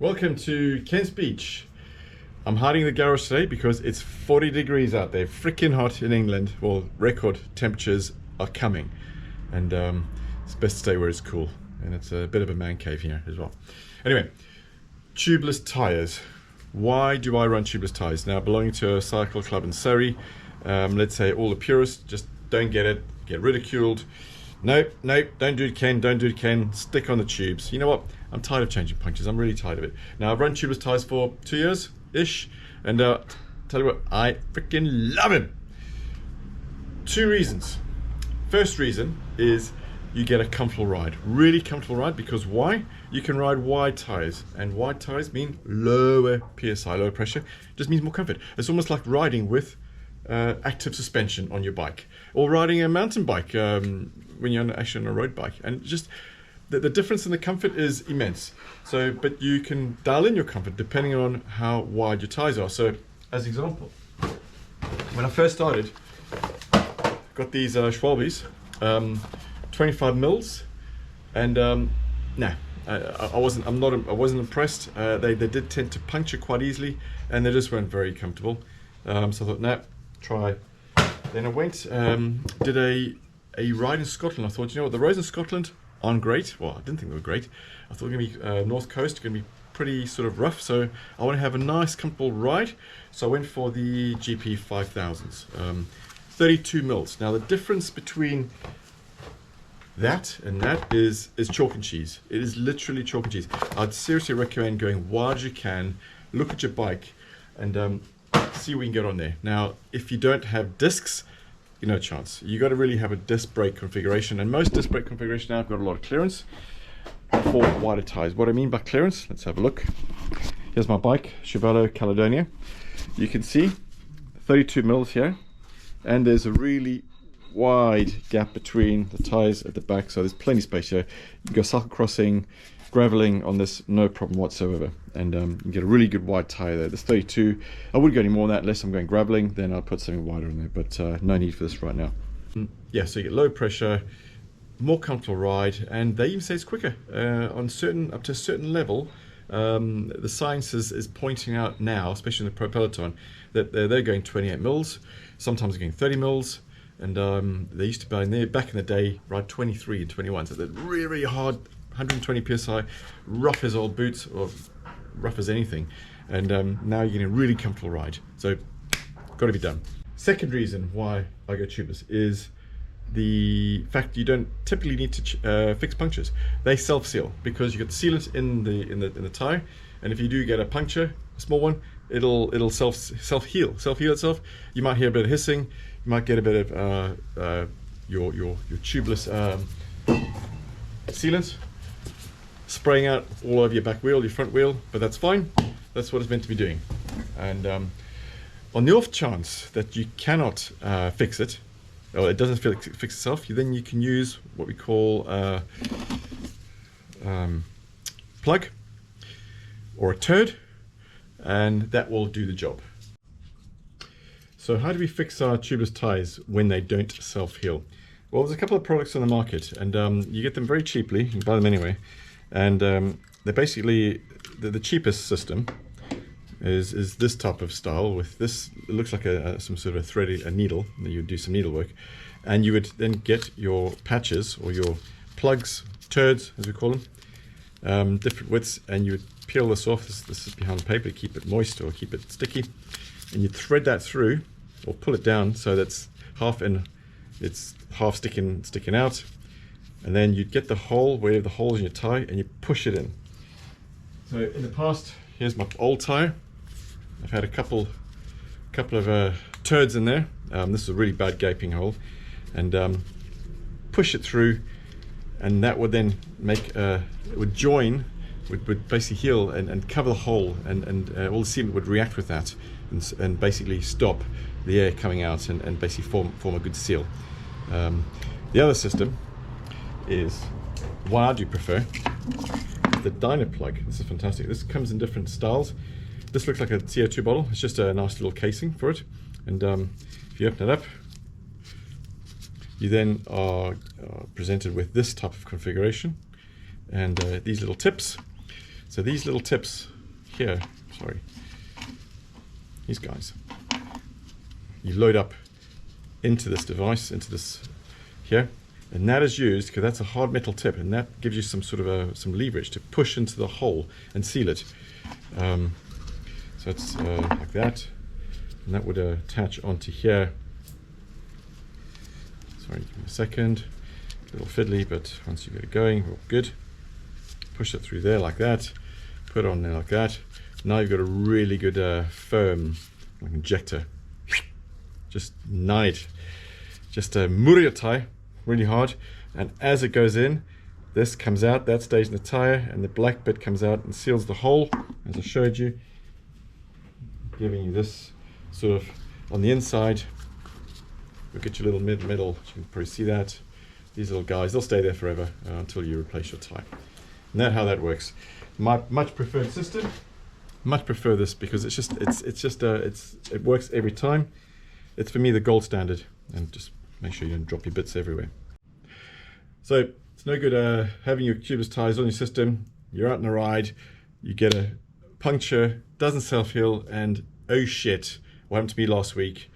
Welcome to Kent's Beach. I'm hiding in the garage today because it's 40 degrees out there, freaking hot in England. Well, record temperatures are coming, and it's best to stay where it's cool, and it's a bit of a man cave here as well. Anyway, tubeless tires. Why do I run tubeless tires? Now, belonging to a cycle club in Surrey, let's say all the purists just don't get it, get ridiculed. Nope, don't do it, Ken, don't do it, Ken, stick on the tubes. You know what? I'm tired of changing punctures. I'm really tired of it. Now, I've run tubeless tires for 2 years-ish, and tell you what, I freaking love it. 2 reasons. First reason is you get a comfortable ride, really comfortable ride, because why? You can ride wide tires, and wide tires mean lower PSI, lower pressure, just means more comfort. It's almost like riding with active suspension on your bike, or riding a mountain bike when you're actually on a road bike, and just the difference in the comfort is immense. So, but you can dial in your comfort depending on how wide your tires are. So, as an example, when I first started, got these Schwalbes, 25 mils, and I wasn't impressed. They did tend to puncture quite easily, and they just weren't very comfortable. So I thought, nah, try. Then I went, did a ride in Scotland. I thought, you know what, the roads in Scotland aren't great. Well, I didn't think they were great. I thought they were going to be north coast, going to be pretty sort of rough. So I want to have a nice, comfortable ride. So I went for the GP 5000s, 32 mils. Now the difference between that and that is chalk and cheese. It is literally chalk and cheese. I'd seriously recommend going wide as you can. Look at your bike and see what you can get on there. Now, if you don't have discs, no chance. You got to really have a disc brake configuration, and most disc brake configuration now have got a lot of clearance for wider tires. What I mean by clearance, let's have a look. Here's my bike, Chevrolet Caledonia. You can see 32 mils here, and there's a really wide gap between the tires at the back, so there's plenty of space here. You can go cycle crossing, graveling on this, no problem whatsoever, and you can get a really good wide tire there. This 32, I wouldn't go any more than that unless I'm going graveling, then I'll put something wider in there, but no need for this right now. Yeah, so you get low pressure, more comfortable ride, and they even say it's quicker on up to a certain level. The science is pointing out now, especially in the Pro Peloton, that they're going 28 mils, sometimes they're going 30 mils, and they used to back in the day ride 23 and 21, so they're really, really hard, 120 psi, rough as old boots, or rough as anything, and now you're getting a really comfortable ride. So, got to be done. Second reason why I go tubeless is the fact you don't typically need to fix punctures. They self-seal because you got the sealant in the tire, and if you do get a puncture, a small one, it'll self-heal itself. You might hear a bit of hissing, you might get a bit of your tubeless sealant spraying out all over your back wheel, your front wheel, but that's fine. That's what it's meant to be doing. And on the off chance that you cannot fix it, or it doesn't fix itself, then you can use what we call a plug or a turd, and that will do the job. So how do we fix our tubeless tires when they don't self-heal? Well, there's a couple of products on the market, and you get them very cheaply. You can buy them anyway. And they're basically, the cheapest system is this type of style with this. It looks like some sort of a needle. You would do some needlework, and you would then get your patches or your plugs, turds as we call them, different widths, and you would peel this off. This is behind the paper to keep it moist or keep it sticky, and you thread that through or pull it down so that's half in, it's half sticking out. And then you get the hole, where the hole is in your tire, and you push it in. So in the past, here's my old tire. I've had a couple of turds in there. This is a really bad gaping hole, and push it through, and that would then make it would join, would basically heal and cover the hole, and all the sealant would react with that, and basically stop the air coming out, and basically form a good seal. The other system is one I do prefer, the Dyna plug. This is fantastic. This comes in different styles. This looks like a CO2 bottle. It's just a nice little casing for it, and if you open it up, you then are presented with this type of configuration, and these little tips. So these little tips here, sorry, these guys, you load up into this device, into this here, and that is used because that's a hard metal tip, and that gives you some sort of some leverage to push into the hole and seal it. So it's like that, and that would attach onto here. Sorry, give me a second. A little fiddly, but once you get it going, we're good. Push it through there like that. Put it on there like that. Now you've got a really good firm like injector. Just nice. Just murder your tie really hard, and as it goes in, this comes out, that stays in the tire, and the black bit comes out and seals the hole, as I showed you, giving you this sort of on the inside. Look at your little middle, you can probably see that. These little guys, they'll stay there forever until you replace your tire. And that's how that works. My much preferred system. Much prefer this because it works every time. It's for me the gold standard, and just make sure you don't drop your bits everywhere. So it's no good having your tubeless tires on your system. You're out on a ride, you get a puncture, doesn't self-heal, and oh shit, what happened to me last week?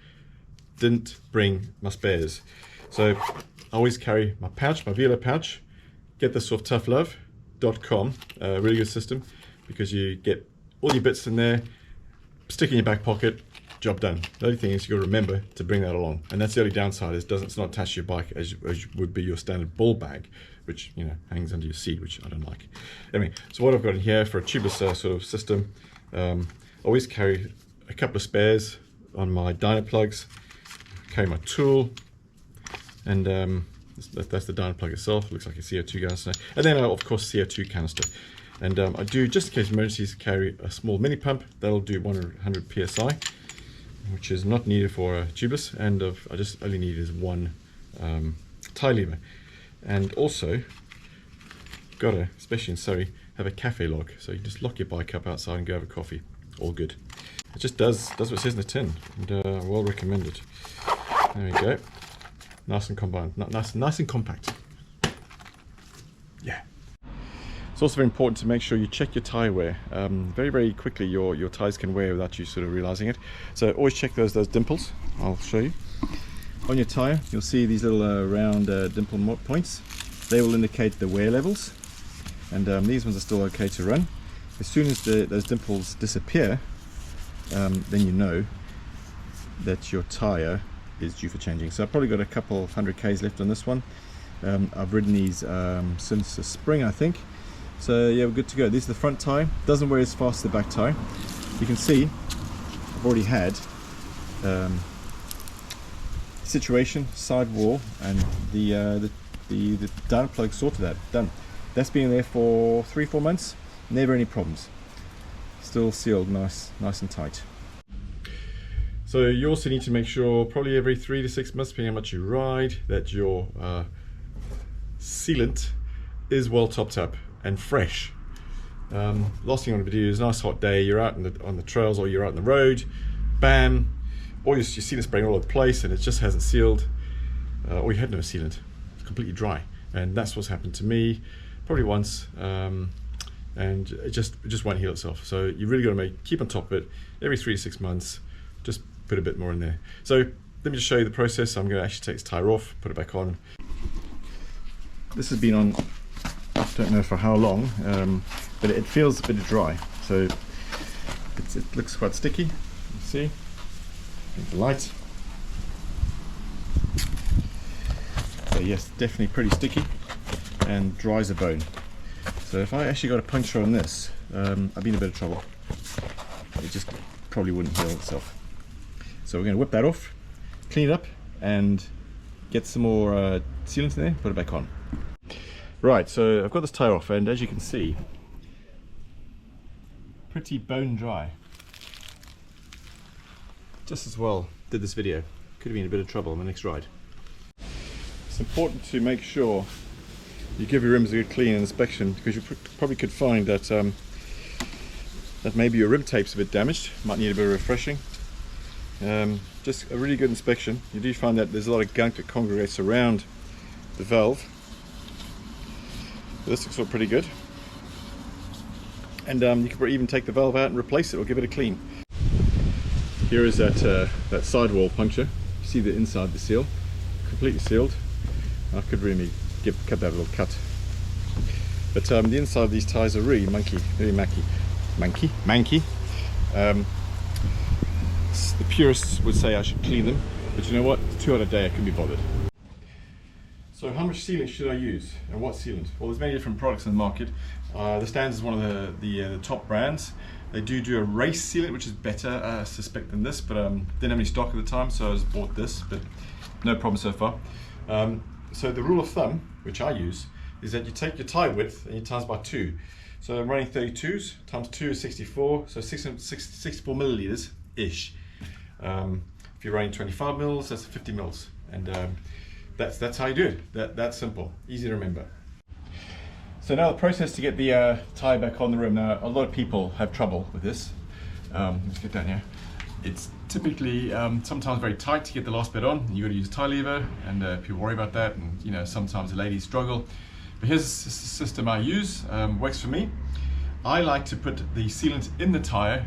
Didn't bring my spares. So I always carry my pouch, my Velo pouch. Get this off toughlove.com, really good system, because you get all your bits in there, stick in your back pocket, job done. The only thing is you got to remember to bring that along, and that's the only downside, is it's not attached to your bike as would be your standard ball bag, which hangs under your seat, which I don't like. Anyway, so what I've got in here for a tubeless sort of system, always carry a couple of spares on my Dyna plugs, carry my tool, and that's the Dyna plug itself. It looks like a CO2 canister, and then of course CO2 canister. And I do, just in case of emergencies, carry a small mini pump that'll do 100 psi, which is not needed for a tubeless, and I just only need is one tie lever. And also got to, especially in Surrey, have a cafe lock, so you just lock your bike up outside and go have a coffee. All good. It just does what it says in the tin, and well recommended. There we go. Nice and combined, nice and compact. Yeah. It's also very important to make sure you check your tyre wear. Very, very quickly your tyres can wear without you sort of realising it. So always check those dimples. I'll show you. On your tyre, you'll see these little round dimple points. They will indicate the wear levels, and these ones are still okay to run. As soon as those dimples disappear, then you know that your tyre is due for changing. So I've probably got a couple 100 k's left on this one. I've ridden these since the spring, I think. So yeah, we're good to go. This is the front tyre. Doesn't wear as fast as the back tyre. You can see I've already had situation, side wall, and the Dyna plug sorted out. Done. That's been there for 3-4 months. Never any problems. Still sealed, nice and tight. So you also need to make sure, probably every 3 to 6 months, depending on how much you ride, that your sealant is well topped up and fresh. Last thing I want to do is a nice hot day, you're out on the trails, or you're out on the road, bam, or you see the spraying all over the place and it just hasn't sealed, or you had no sealant, it's completely dry. And that's what's happened to me probably once, and it just won't heal itself. So you really got to keep on top of it every 3 to 6 months. Just put a bit more in there. So let me just show you the process. I'm going to actually take this tyre off, put it back on. This has been on, I don't know for how long, but it feels a bit dry. So it looks quite sticky. You see, the light. So yes, definitely pretty sticky and dry as a bone. So if I actually got a puncture on this, I'd be in a bit of trouble. It just probably wouldn't heal itself. So we're going to whip that off, clean it up, and get some more sealant in there, put it back on. Right, so I've got this tyre off, and as you can see, pretty bone dry. Just as well did this video. Could have been in a bit of trouble on the next ride. It's important to make sure you give your rims a good clean and inspection, because you probably could find that that maybe your rim tape's a bit damaged, might need a bit of refreshing. Just a really good inspection. You do find that there's a lot of gunk that congregates around the valve. But this looks all pretty good. And you can even take the valve out and replace it or give it a clean. Here is that sidewall puncture. You see the inside of the seal, completely sealed. I could really cut that little cut. But the inside of these tyres are really manky. The purists would say I should clean them, but you know what? It's 2 hot a day, I couldn't be bothered. So how much sealant should I use, and what sealant? Well, there's many different products in the market. The Stands is one of the top brands. They do a race sealant, which is better, I suspect, than this, but didn't have any stock at the time, so I just bought this, but no problem so far. So the rule of thumb, which I use, is that you take your tyre width and you times by 2. So I'm running 32s, times 2 is 64, so 64 millilitres-ish. If you're running 25 mils, that's 50 mils. And that's how you do it. That's simple, easy to remember. So now the process to get the tyre back on the rim. Now a lot of people have trouble with this. Let's get down here. It's typically sometimes very tight to get the last bit on. You got to use a tie lever, and people worry about that. And you know, sometimes the ladies struggle. But here's the system I use. Works for me. I like to put the sealant in the tyre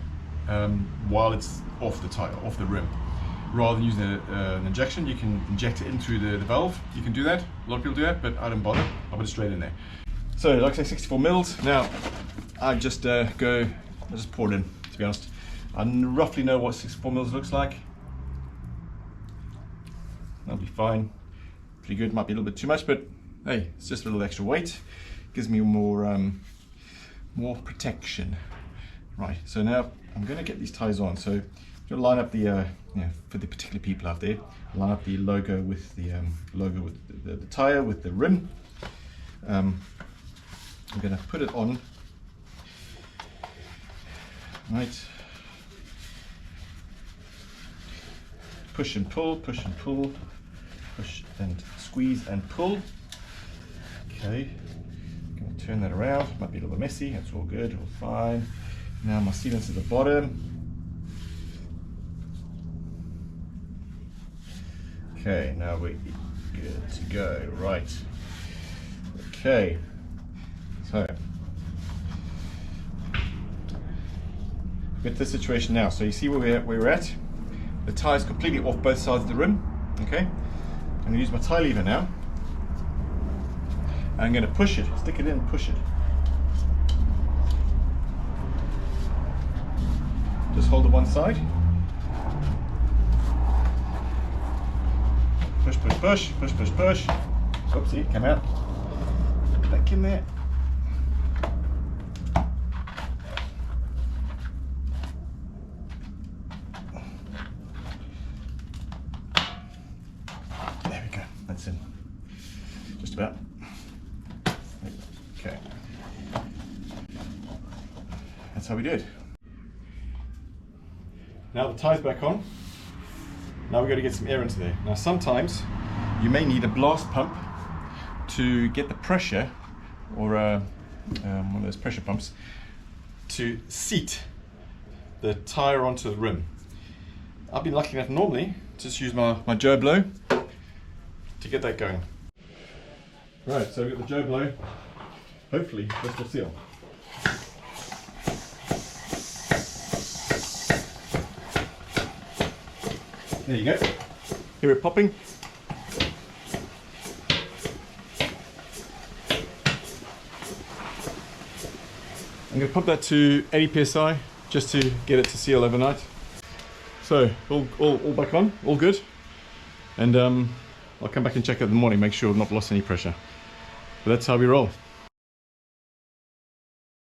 while it's off the rim. Rather than using an injection, you can inject it into the valve. You can do that. A lot of people do that, but I don't bother. I put it straight in there. So, like I say, 64 mils. Now, I just pour it in, to be honest. I roughly know what 64 mils looks like. That'll be fine. Pretty good. Might be a little bit too much, but hey, it's just a little extra weight. Gives me more protection. Right, so now I'm going to get these ties on. So, I'm going to line up the, for the particular people out there, line up the logo with the the tire with the rim. I'm going to put it on. Right. Push and pull, push and pull, push and squeeze and pull. Okay. I'm going to turn that around. Might be a little bit messy. That's all good, all fine. Now my sealant's at the bottom. Okay, now we're good to go. Right. Okay. So, get this situation now. So you see where we're at. The tyre's completely off both sides of the rim. Okay. I'm going to use my tie lever now. I'm going to push it, stick it in, push it. Just hold it one side. Push, push, push, push, push, push. Oopsie, come out. Back in there. There we go, that's in. Just about. Okay. That's how we do it. Now the tie's back on. Now we've got to get some air into there. Now sometimes you may need a blast pump to get the pressure, or one of those pressure pumps, to seat the tire onto the rim. I've been lucky enough normally to just use my Joe Blow to get that going. Right, so we've got the Joe Blow. Hopefully this will seal. There you go. Hear it popping. I'm going to pump that to 80 psi just to get it to seal overnight. So all back on, all good. And I'll come back and check it in the morning, make sure I've not lost any pressure. But that's how we roll.